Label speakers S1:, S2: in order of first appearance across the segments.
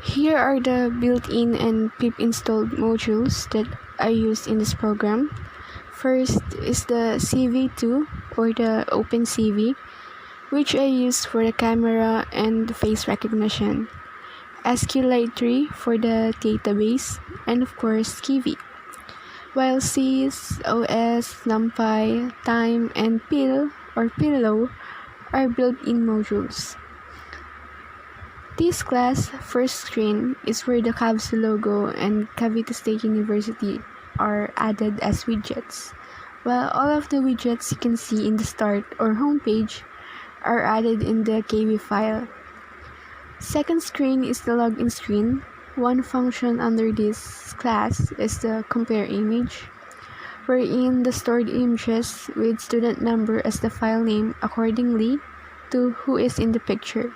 S1: Here are the built-in and pip-installed modules that I used in this program. First is the CV2 or the OpenCV, which I use for the camera and face recognition, SQLite 3 for the database, and of course Kiwi. While C's, OS, NumPy, Time, and Pill or Pillow are built-in modules. This class first screen is where the CAVS logo and Cavite State University are added as widgets, while all of the widgets you can see in the start or home page are added in the KB file. Second screen is the login screen. One function under this class is the compare image, wherein the stored images with student number as the file name accordingly to who is in the picture.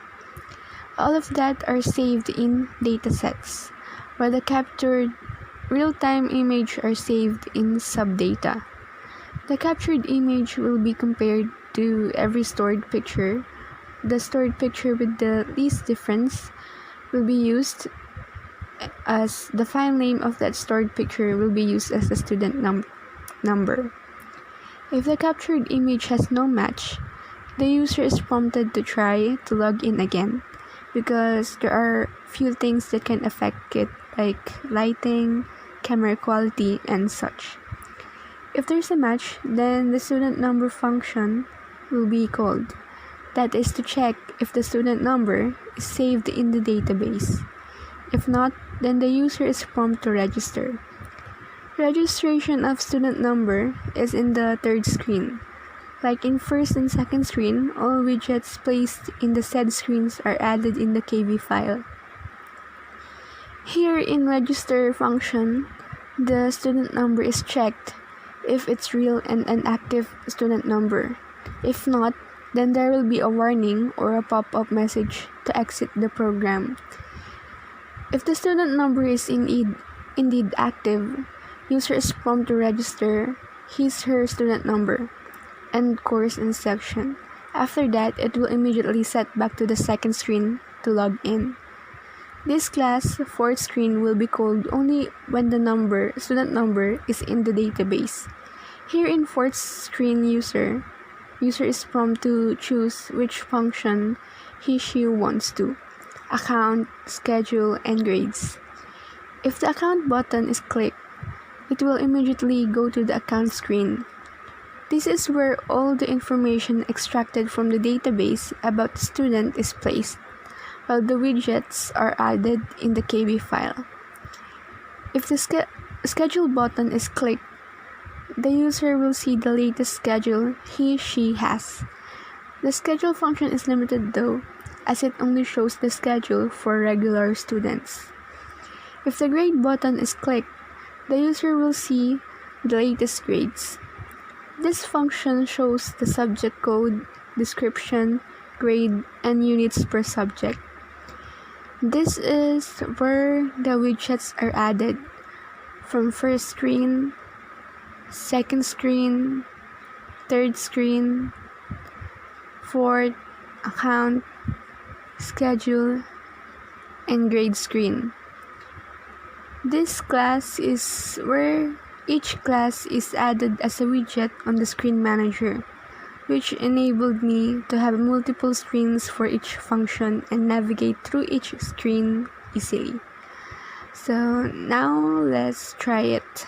S1: All of that are saved in datasets, while the captured real-time image are saved in subdata. The captured image will be compared to every stored picture. The stored picture with the least difference will be used as the file name of that stored picture will be used as the student number. If the captured image has no match, the user is prompted to try to log in again, because there are few things that can affect it, like lighting, camera quality, and such. If there's a match, then the student number function will be called. That is to check if the student number is saved in the database. If not, then the user is prompted to register. Registration of student number is in the third screen. Like in first and second screen, all widgets placed in the said screens are added in the KB file. Here in register function, the student number is checked if it's real and an active student number. If not, then there will be a warning or a pop-up message to exit the program. If the student number is indeed active, user is prompted to register his/her student number and course and section. After that, it will immediately set back to the second screen to log in. This class, fourth screen, will be called only when the student number is in the database. Here in fourth screen user is prompted to choose which function he/she wants to: account, schedule, and grades. If the account button is clicked, it will immediately go to the account screen. This is where all the information extracted from the database about the student is placed, while the widgets are added in the KB file. If the schedule button is clicked, the user will see the latest schedule he/she has. The schedule function is limited though, as it only shows the schedule for regular students. If the grade button is clicked, the user will see the latest grades. This function shows the subject code, description, grade, and units per subject. This is where the widgets are added from first screen, second screen, third screen, fourth, account, schedule, and grade screen. This class is where each class is added as a widget on the screen manager, which enabled me to have multiple screens for each function and navigate through each screen easily. So now let's try it.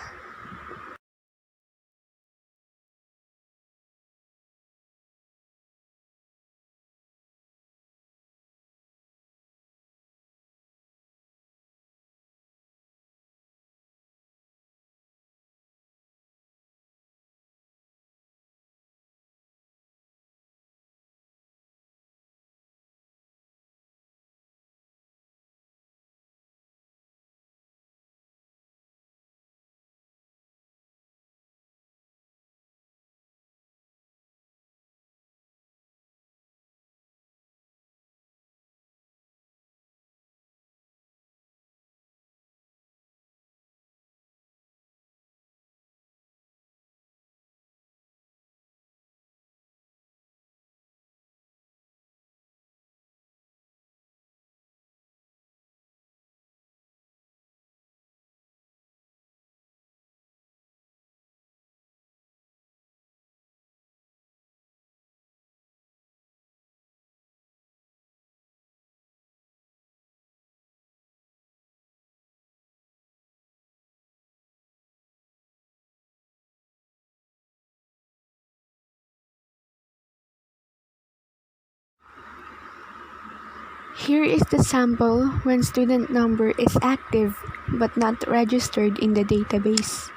S1: Here is the sample when student number is active but not registered in the database.